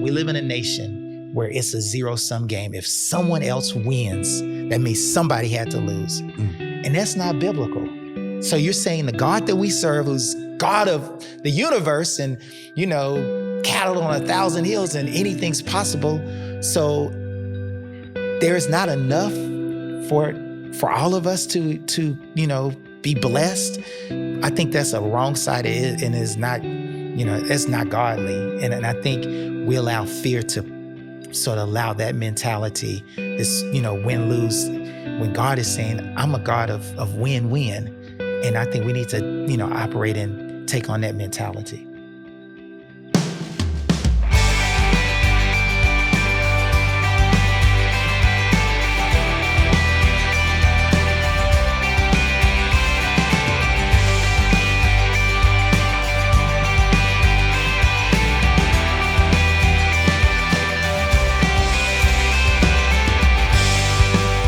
we live in a nation where it's a zero-sum game. If someone else wins, that means somebody had to lose. And that's not biblical. So you're saying the God that we serve, who's God of the universe and, cattle on 1,000 hills and anything's possible. So there is not enough for all of us to be blessed. I think that's a wrong side of it, and is not, it's not godly. And I think we allow fear to sort of allow that mentality, this, win-lose, when God is saying, I'm a God of win-win. And I think we need to, operate and take on that mentality.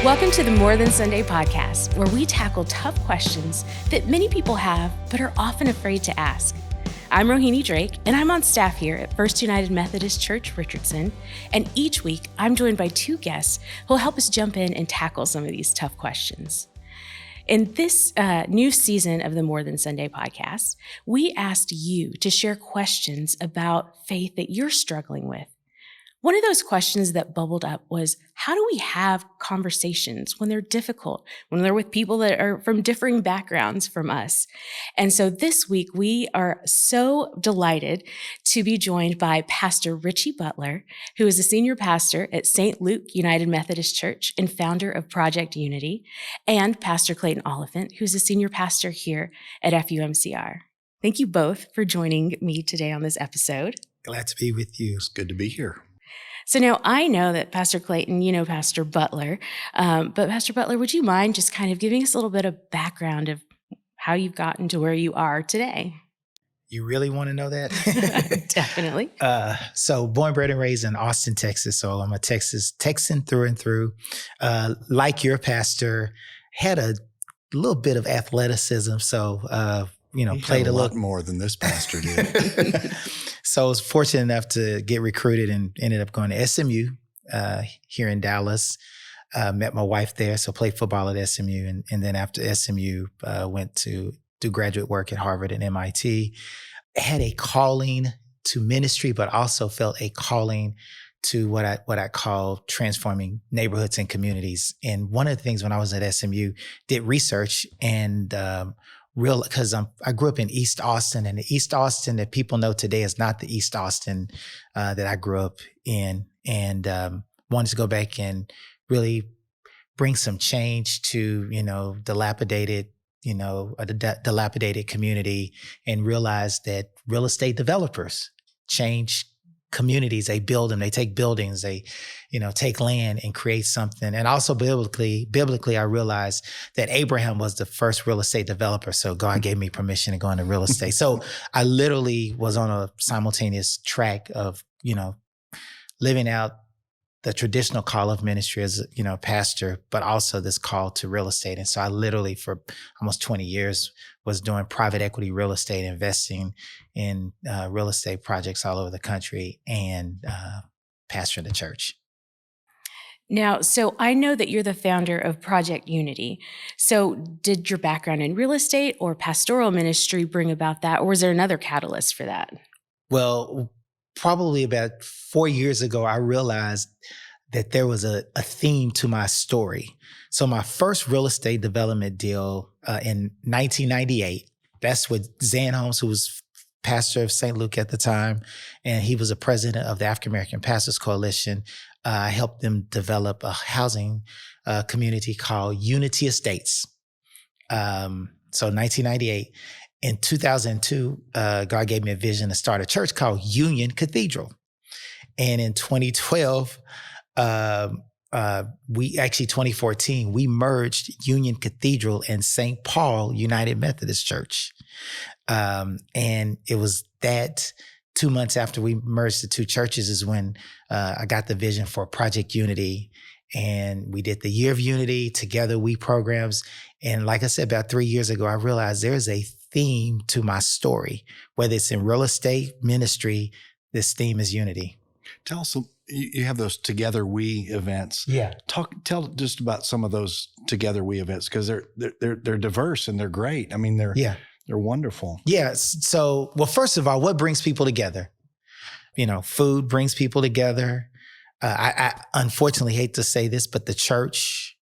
Welcome to the More Than Sunday podcast, where we tackle tough questions that many people have but are often afraid to ask. I'm Rohini Drake, and I'm on staff here at First United Methodist Church, Richardson. And each week, I'm joined by two guests who will help us jump in and tackle some of these tough questions. In this new season of the More Than Sunday podcast, we asked you to share questions about faith that you're struggling with. One of those questions that bubbled up was, how do we have conversations when they're difficult, when they're with people that are from differing backgrounds from us? And so this week, we are so delighted to be joined by Pastor Richie Butler, who is a senior pastor at St. Luke United Methodist Church and founder of Project Unity, and Pastor Clayton Oliphint, who's a senior pastor here at FUMCR. Thank you both for joining me today on this episode. Glad to be with you. It's good to be here. So now I know that Pastor Clayton, you know Pastor Butler, but Pastor Butler, would you mind just kind of giving us a little bit of background of how you've gotten to where you are today? You really want to know that? Definitely. So born, bred, and raised in Austin, Texas. So I'm a Texan through and through. Like your pastor, had a little bit of athleticism. So, played a lot more than this pastor did. So I was fortunate enough to get recruited and ended up going to SMU here in Dallas. Met my wife there, so played football at SMU. And then after SMU, went to do graduate work at Harvard and MIT. Had a calling to ministry, but also felt a calling to what I call transforming neighborhoods and communities. And one of the things when I was at SMU, did research and because I grew up in East Austin, and the East Austin that people know today is not the East Austin that I grew up in, and wanted to go back and really bring some change to dilapidated community, and realize that real estate developers change communities. They build them, they take buildings, they, take land and create something. And also biblically, I realized that Abraham was the first real estate developer. So God gave me permission to go into real estate. So I literally was on a simultaneous track of, living out the traditional call of ministry as, pastor, but also this call to real estate. And so I literally, for almost 20 years, was doing private equity real estate, investing in real estate projects all over the country, and pastoring the church. Now, so I know that you're the founder of Project Unity. So did your background in real estate or pastoral ministry bring about that, or was there another catalyst for that? Well, probably about 4 years ago, I realized that there was a theme to my story. So my first real estate development deal in 1998, that's with Zan Holmes, who was pastor of St. Luke at the time, and he was a president of the African American Pastors Coalition. I helped them develop a housing community called Unity Estates. So 1998. In 2002, God gave me a vision to start a church called Union Cathedral. And in 2012, 2014, we merged Union Cathedral and St. Paul United Methodist Church. And it was that 2 months after we merged the two churches is when I got the vision for Project Unity. And we did the Year of Unity, Together We programs. And like I said, about 3 years ago, I realized there's a theme to my story. Whether it's in real estate, ministry, this theme is unity. Tell us, you have those Together We events. Yeah. Tell just about some of those Together We events, because they're diverse and they're great. I mean, they're wonderful. Yeah. So, well, first of all, what brings people together? Food brings people together. I unfortunately hate to say this, but the church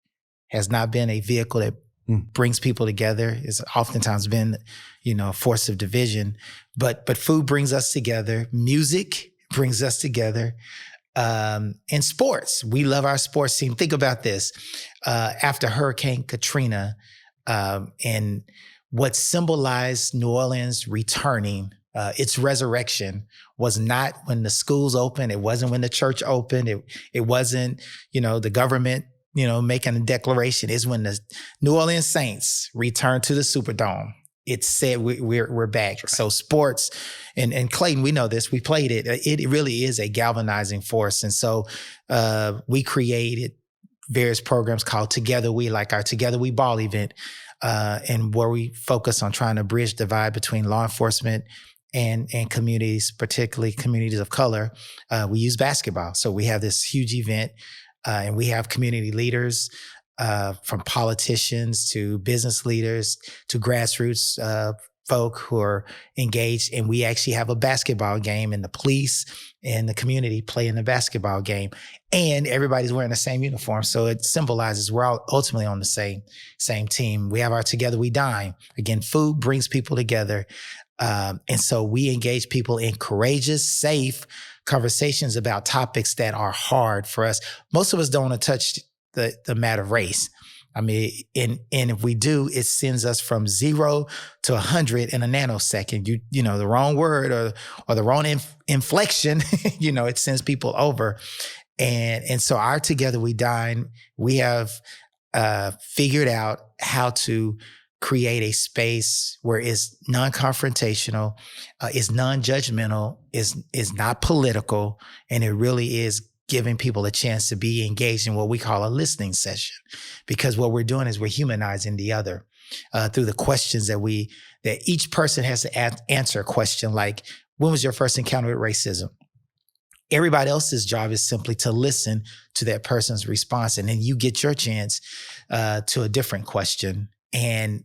has not been a vehicle that brings people together. It's oftentimes been, a force of division. But food brings us together. Music brings us together. And sports. We love our sports team. Think about this. After Hurricane Katrina, and what symbolized New Orleans returning, its resurrection was not when the schools opened. It wasn't when the church opened. It wasn't, the government, making a declaration. It's when the New Orleans Saints returned to the Superdome. It said we're back. Right. So sports, and Clayton, we know this. We played it. It really is a galvanizing force. And so we created various programs called Together We, like our Together We Ball event, and where we focus on trying to bridge the divide between law enforcement and communities, particularly communities of color. We use basketball. So we have this huge event, and we have community leaders, from politicians to business leaders to grassroots folk who are engaged. And we actually have a basketball game, and the police and the community play in the basketball game. And everybody's wearing the same uniform. So it symbolizes we're all ultimately on the same team. We have our Together We Dine. Again, food brings people together. And so we engage people in courageous, safe conversations about topics that are hard for us. Most of us don't want to touch the matter of race. I mean, and if we do, it sends us from 0 to 100 in a nanosecond. The wrong word or the wrong inflection, it sends people over. And so our Together We Dine, we have figured out how to create a space where it's non-confrontational, is non-judgmental, is not political, and it really is giving people a chance to be engaged in what we call a listening session. Because what we're doing is we're humanizing the other through the questions that each person has to answer a question like, when was your first encounter with racism? Everybody else's job is simply to listen to that person's response. And then you get your chance to a different question. And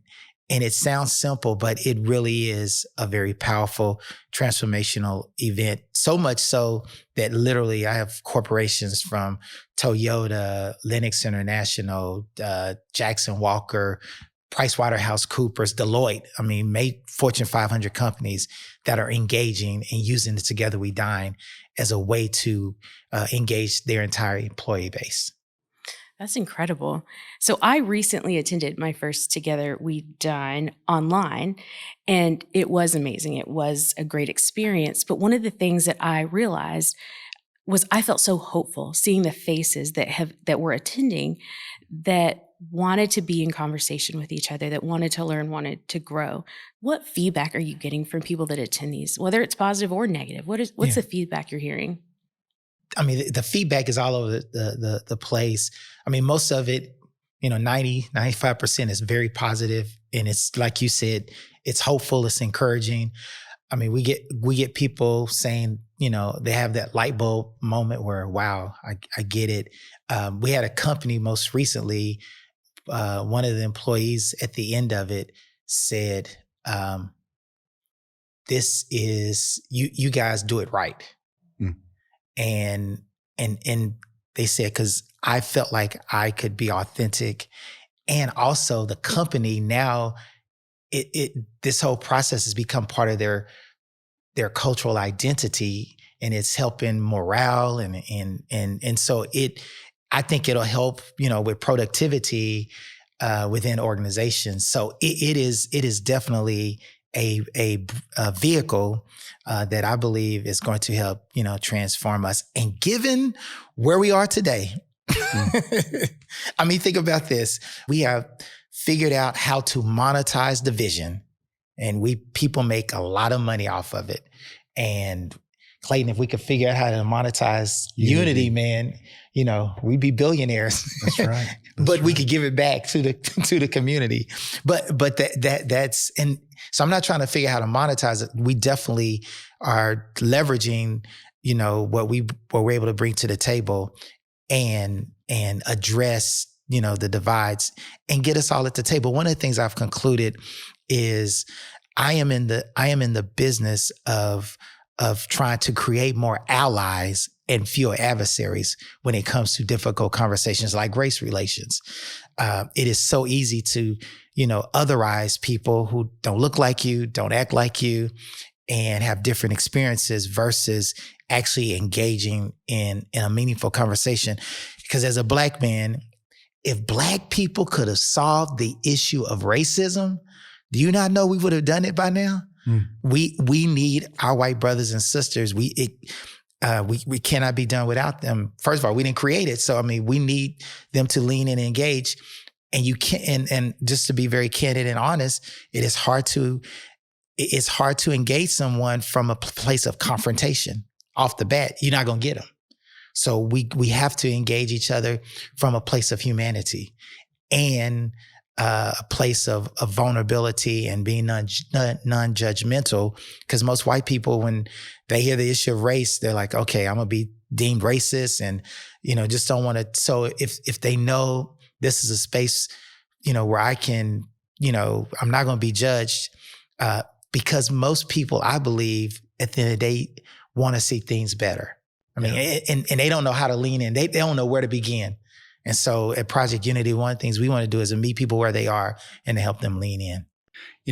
it sounds simple, but it really is a very powerful, transformational event. So much so that literally I have corporations from Toyota, Lennox International, Jackson Walker, PricewaterhouseCoopers, Deloitte. I mean, Fortune 500 companies that are engaging and using the Together We Dine as a way to engage their entire employee base. That's incredible. So I recently attended my first Together We Dine online, and it was amazing. It was a great experience. But one of the things that I realized was I felt so hopeful seeing the faces that were attending that wanted to be in conversation with each other, that wanted to learn, wanted to grow. What feedback are you getting from people that attend these, whether it's positive or negative? What's the feedback you're hearing? I mean, the feedback is all over the place. I mean, most of it, 95% is very positive. And it's like you said, it's hopeful, it's encouraging. I mean, we get people saying, they have that light bulb moment where, wow, I get it. We had a company most recently, one of the employees at the end of it said, this is, you guys do it right. Mm. And they said, because I felt like I could be authentic. And also the company now, this whole process has become part of their cultural identity, and it's helping morale. And so I think it'll help, with productivity within organizations. So it is definitely a vehicle that I believe is going to help, transform us. And given where we are today, I mean, think about this. We have figured out how to monetize the vision, and people make a lot of money off of it. And Clayton, if we could figure out how to monetize unity, man, we'd be billionaires. That's right. But we could give it back to the community. But that's, and so I'm not trying to figure out how to monetize it. We definitely are leveraging, what we're able to bring to the table and address, the divides and get us all at the table. One of the things I've concluded is I am in the business of trying to create more allies and fewer adversaries when it comes to difficult conversations like race relations. It is so easy to, otherize people who don't look like you, don't act like you, and have different experiences versus actually engaging in a meaningful conversation. Because as a Black man, if Black people could have solved the issue of racism, do you not know we would have done it by now? We need our white brothers and sisters. We cannot be done without them. First of all, we didn't create it. So, we need them to lean in and engage. And you can't, and just to be very candid and honest, it's hard to engage someone from a place of confrontation off the bat. You're not going to get them. So we have to engage each other from a place of humanity and a place of vulnerability and being non-judgmental. Because most white people, when they hear the issue of race, they're like, okay, I'm going to be deemed racist and, just don't want to. So if they know this is a space, where I can, I'm not going to be judged, because most people, I believe, at the end of the day, want to see things better. And they don't know how to lean in. They don't know where to begin. And so at Project Unity, one of the things we want to do is to meet people where they are and to help them lean in.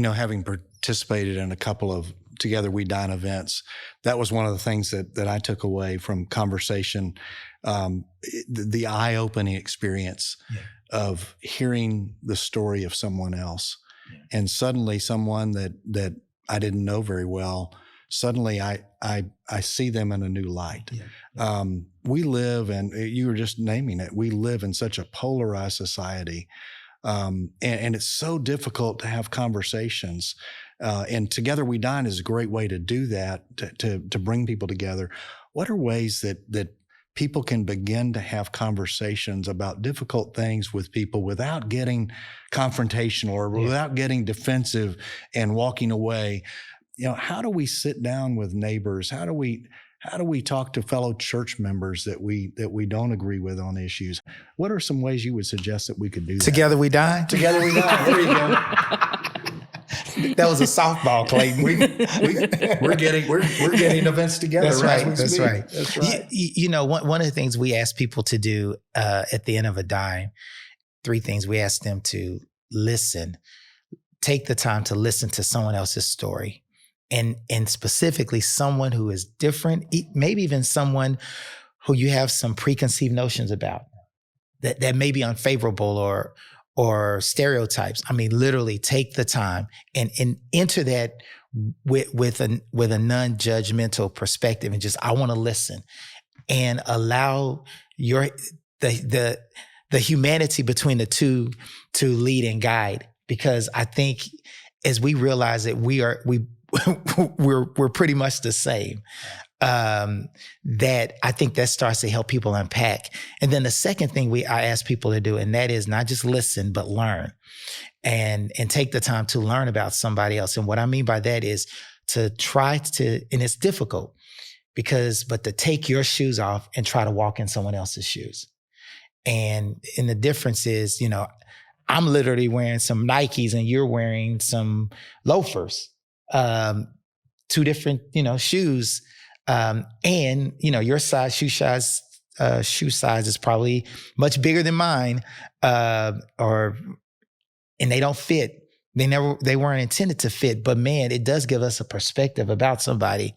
Having participated in a couple of Together We Dine events, that was one of the things that I took away from conversation, the eye-opening experience of hearing the story of someone else. And suddenly someone that I didn't know very well, suddenly I see them in a new light. We live, and you were just naming it, we live in such a polarized society. And it's so difficult to have conversations. And Together We Dine is a great way to do that, to bring people together. What are ways that people can begin to have conversations about difficult things with people without getting confrontational or without getting defensive and walking away? How do we sit down with neighbors? How do we talk to fellow church members that we don't agree with on issues? What are some ways you would suggest that we could do that? Together We Dine? Together We Dine. There you go. That was a softball, Clayton. We're getting events together. That's right. That's right. One of the things we ask people to do at the end of a dime, 3 things. We ask them to listen, take the time to listen to someone else's story, and specifically someone who is different, maybe even someone who you have some preconceived notions about that may be unfavorable or stereotypes. Literally take the time and enter that with a non-judgmental perspective, and just, I want to listen and allow the humanity between the two to lead and guide. Because I think as we realize that we're pretty much the same, that I think that starts to help people unpack. And then the second thing I ask people to do, and that is not just listen, but learn and take the time to learn about somebody else. And what I mean by that is to try to, and it's difficult but to take your shoes off and try to walk in someone else's shoes. And the difference is, I'm literally wearing some Nikes and you're wearing some loafers, 2 different, shoes. And your shoe size is probably much bigger than mine, and they don't fit. They weren't intended to fit, but man, it does give us a perspective about somebody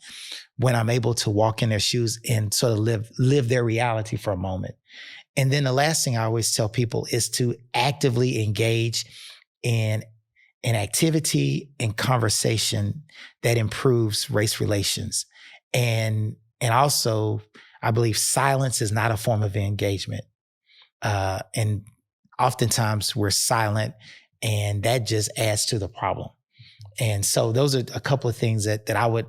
when I'm able to walk in their shoes and sort of live their reality for a moment. And then the last thing I always tell people is to actively engage in an activity and conversation that improves race relations. And also, I believe silence is not a form of engagement. And oftentimes we're silent, and that just adds to the problem. And so those are a couple of things that I would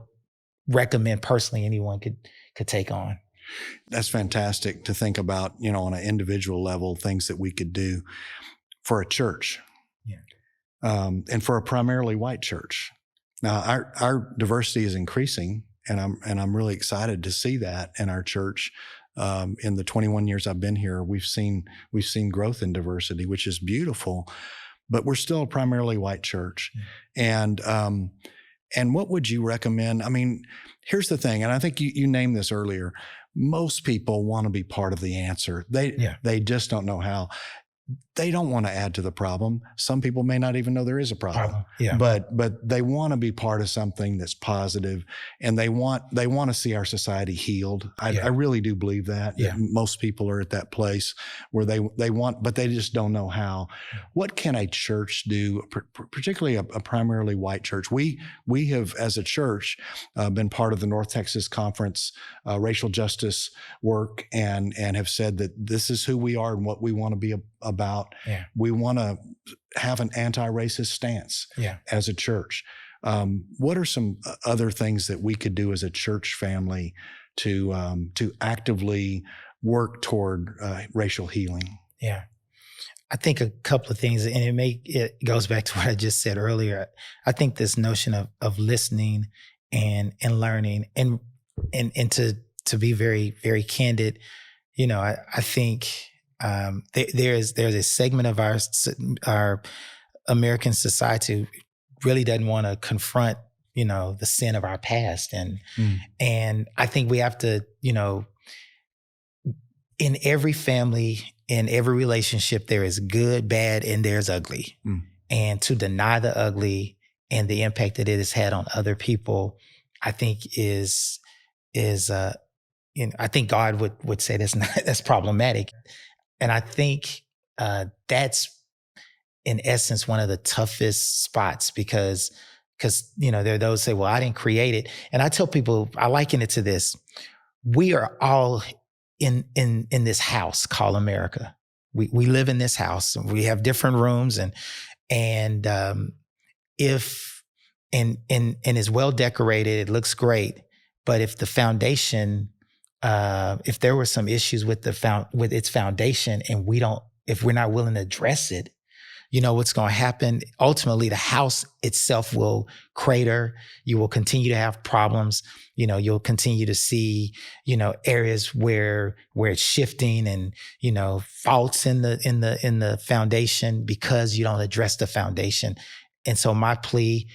recommend personally anyone could take on. That's fantastic to think about, on an individual level, things that we could do for a church. And for a primarily white church. Now, our diversity is increasing And I'm really excited to see that in our church. In the 21 years I've been here, we've seen growth in diversity, which is beautiful, but we're still a primarily white church. And what would you recommend? I mean, here's the thing, and I think you named this earlier. Most people want to be part of the answer. They just don't know how. They don't want to add to the problem. Some people may not even know there is a problem. But they want to be part of something that's positive, and they want to see our society healed. I really do believe that. That most people are at that place where they want, but they just don't know how. What can a church do, particularly a primarily white church? We have, as a church, been part of the North Texas Conference racial justice work, and have said that this is who we are and what we want to be about. We want to have an anti-racist stance as a church. What are some other things that we could do as a church family to actively work toward racial healing? Yeah. I think a couple of things, and it goes back to what I just said earlier. I think this notion of listening and learning and to be very, very candid, I think there's a segment of our American society who really doesn't want to confront, the sin of our past. And I think we have to, in every family, in every relationship, there is good, bad, and there's ugly. And to deny the ugly and the impact that it has had on other people, I think is I think God would say that's problematic. And I think that's, in essence, one of the toughest spots because there are those who say, well, I didn't create it. And I tell people, I liken it to this. We are all in this house called America. We live in this house. We have different rooms and it's well decorated, it looks great. But if the foundation, if there were some issues with its foundation and if we're not willing to address it, what's going to happen? Ultimately, the house itself will crater. You will continue to have problems. You'll continue to see, areas where it's shifting and, faults in the foundation because you don't address the foundation. And so my plea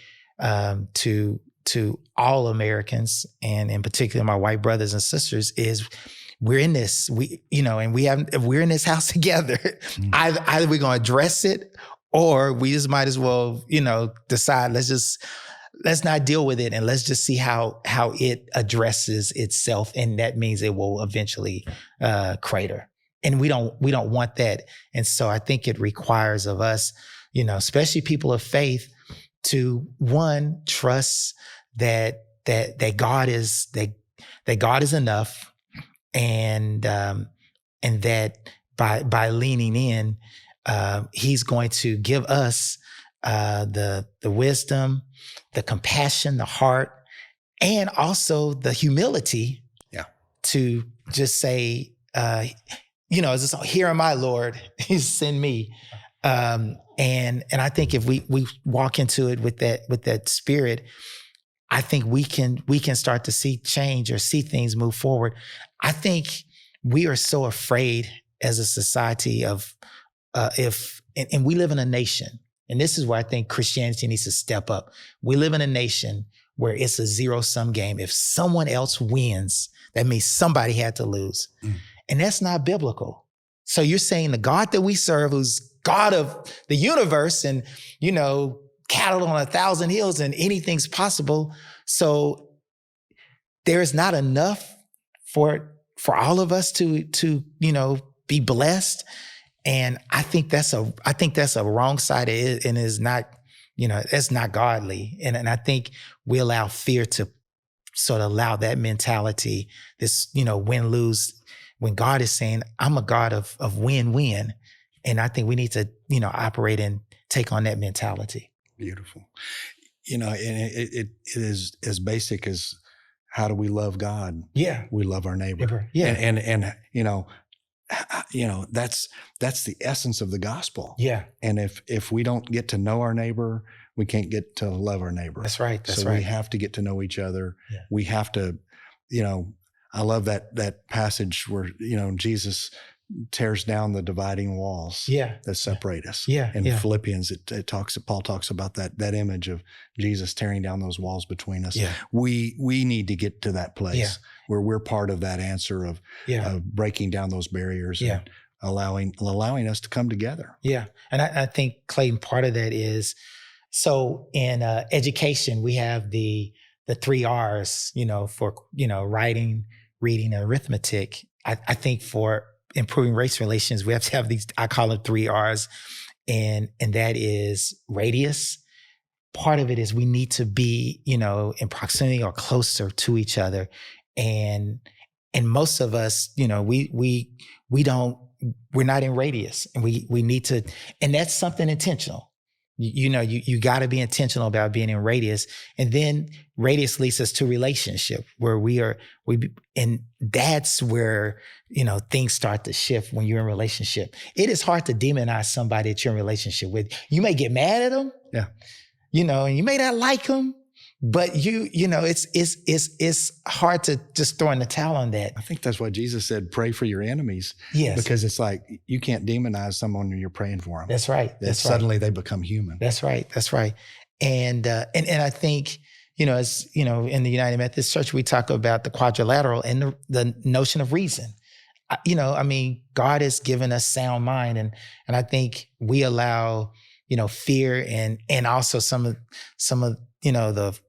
to all Americans, and in particular my white brothers and sisters, is we're in this. We're in this house together. Either we're going to address it, or we just might as well, decide let's not deal with it, and let's just see how it addresses itself, and that means it will eventually crater. And we don't want that. And so I think it requires of us, especially people of faith, to one, trust that God is enough, and that by leaning in, He's going to give us the wisdom, the compassion, the heart, and also the humility to just say, here am I, Lord, send me. And I think if we walk into it with that spirit, I think we can start to see change or see things move forward. I think we are so afraid as a society of and we live in a nation, and this is where I think Christianity needs to step up. We live in a nation where it's a zero-sum game. If someone else wins, that means somebody had to lose. And that's not biblical. So you're saying the God that we serve, who's God of the universe, and, cattle on 1,000 hills, and anything's possible. So there is not enough for all of us to be blessed. And I think that's a wrong side of it, and is not, that's not godly. And I think we allow fear to sort of allow that mentality, this, win-lose, when God is saying, I'm a God of win-win. And I think we need to, operate and take on that mentality. Beautiful. And it is as basic as, how do we love God? Yeah. We love our neighbor. Yeah. And that's the essence of the gospel. Yeah. And if we don't get to know our neighbor, we can't get to love our neighbor. That's right. That's so right. we have to get to know each other. Yeah. We have to, I love that passage where, Jesus tears down the dividing walls that separate us. In Philippians, Paul talks about that image of Jesus tearing down those walls between us. Yeah. We need to get to that place where we're part of that answer of breaking down those barriers and allowing us to come together. Yeah. And I think, Clayton, part of that is, so in education, we have the 3 R's, for, writing, reading, and arithmetic. I think for improving race relations, we have to have these, I call them 3 R's. And that is radius. Part of it is we need to be, in proximity or closer to each other. And most of us, we're not in radius, and we need to, and that's something intentional. You got to be intentional about being in radius, and then radius leads us to relationship where and that's where, things start to shift when you're in relationship. It is hard to demonize somebody that you're in relationship with. You may get mad at them. Yeah. And you may not like them, but it's hard to just throw in the towel on that. I think that's why Jesus said, pray for your enemies. Yes. Because it's like, you can't demonize someone when you're praying for them. That's right. Suddenly they become human. That's right. That's right. And I think, as in the United Methodist Church, we talk about the quadrilateral and the notion of reason. God has given us sound mind. And I think we allow, fear and also some of, the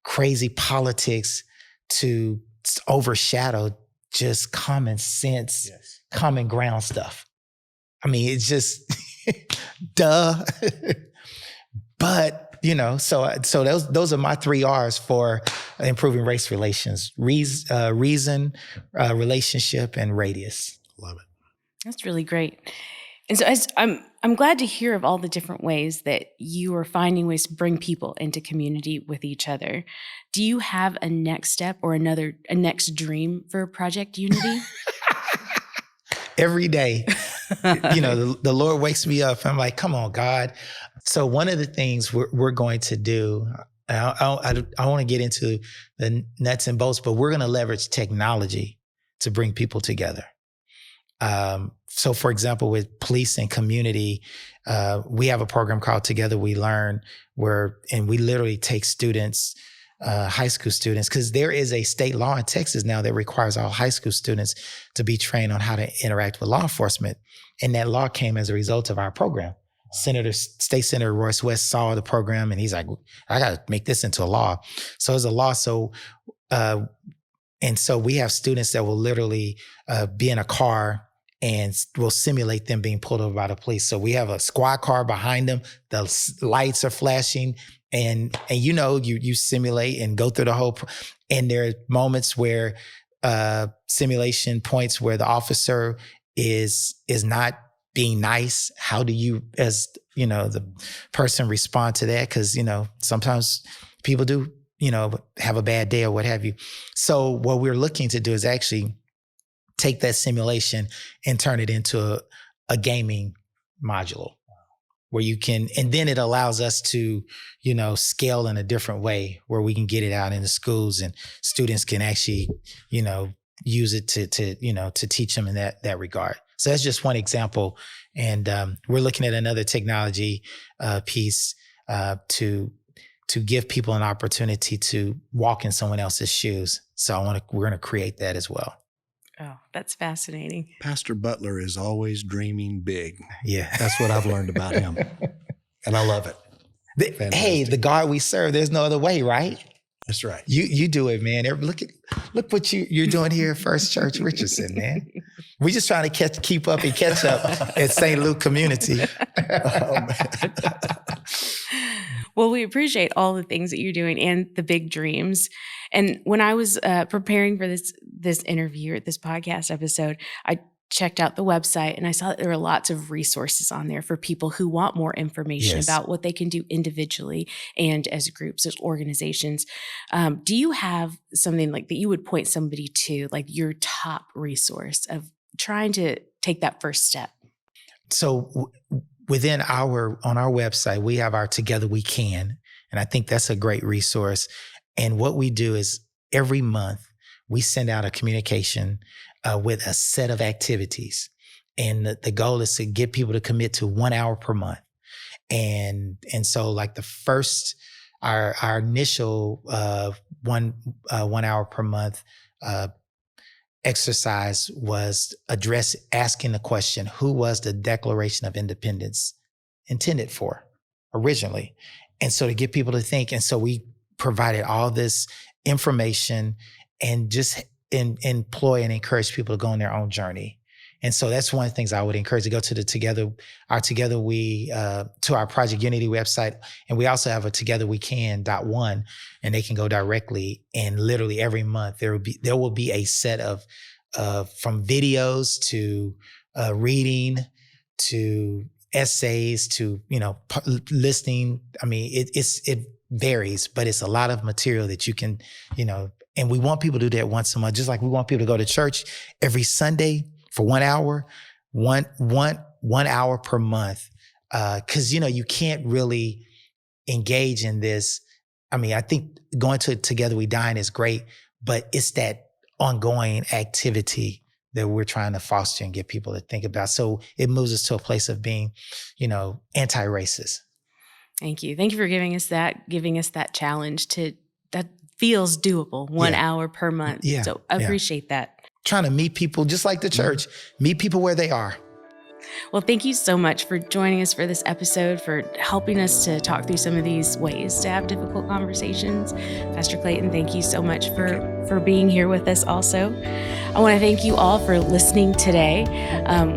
crazy politics to overshadow just common sense, common ground stuff. It's just duh. But, so those are my 3 R's for improving race relations: reason, relationship, and radius. Love it. That's really great. And so I'm glad to hear of all the different ways that you are finding ways to bring people into community with each other. Do you have a next step or a next dream for Project Unity? Every day, the Lord wakes me up. I'm like, come on, God. So one of the things we're going to do, I want to get into the nuts and bolts, but we're going to leverage technology to bring people together. So for example, with police and community, we have a program called Together We Learn, and we literally take students, high school students, because there is a state law in Texas now that requires all high school students to be trained on how to interact with law enforcement. And that law came as a result of our program. State Senator Royce West saw the program and he's like, I got to make this into a law. So it's a law. So, and so we have students that will literally be in a car and we'll simulate them being pulled over by the police. So we have a squad car behind them. The lights are flashing and you simulate and go through the whole, and there are moments where simulation points where the officer is not being nice. How do you, as the person, respond to that? Because, sometimes people do, have a bad day or what have you. So what we're looking to do is actually take that simulation and turn it into a gaming module where you can, and then it allows us to, scale in a different way where we can get it out into schools and students can actually, use it to teach them in that regard. So that's just one example. And we're looking at another technology piece to give people an opportunity to walk in someone else's shoes. So we're going to create that as well. Oh, that's fascinating. Pastor Butler is always dreaming big. Yeah. That's what I've learned about him. And I love it. Hey, the God we serve, there's no other way, right? That's right. You do it, man. Look what you're doing here at First Church Richardson, man. We're just trying to keep up and catch up at St. Luke Community. Well, we appreciate all the things that you're doing and the big dreams. And when I was preparing for this interview or this podcast episode, I checked out the website and I saw that there are lots of resources on there for people who want more information about what they can do individually and as groups, as organizations. Do you have something like that you would point somebody to, like your top resource of trying to take that first step? So on our website, we have our Together We Can. And I think that's a great resource. And what we do is every month we send out a communication with a set of activities. And the goal is to get people to commit to 1 hour per month. And so like the first, our initial 1 hour per month exercise was asking the question, who was the Declaration of Independence intended for originally? And so to get people to think, and so we provided all this information and just employ and encourage people to go on their own journey. And so that's one of the things I would encourage to go to to our Project Unity website. And we also have a togetherwecan.one, and they can go directly. And literally every month there will be a set of from videos to reading to essays to, listening. I mean, it varies, but it's a lot of material that you can, and we want people to do that once a month, just like we want people to go to church every Sunday for 1 hour, one hour per month. Cause you can't really engage in this. I mean, I think going to Together We Dine is great, but it's that ongoing activity that we're trying to foster and get people to think about. So it moves us to a place of being, anti-racist. Thank you. Thank you for giving us that challenge that feels doable, 1 hour per month. Yeah. So I appreciate that. Trying to meet people just like the church, meet people where they are. Well, thank you so much for joining us for this episode, for helping us to talk through some of these ways to have difficult conversations. Pastor Clayton, thank you so much for being here with us also. I want to thank you all for listening today.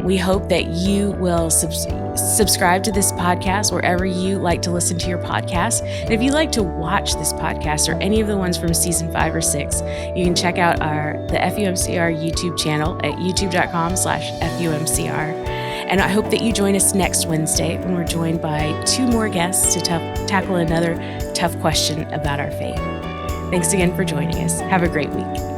We hope that you will subscribe to this podcast wherever you like to listen to your podcast. And if you'd like to watch this podcast or any of the ones from season 5 or 6, you can check out the FUMCR YouTube channel at youtube.com/FUMCR. And I hope that you join us next Wednesday when we're joined by 2 more guests to tackle another tough question about our faith. Thanks again for joining us. Have a great week.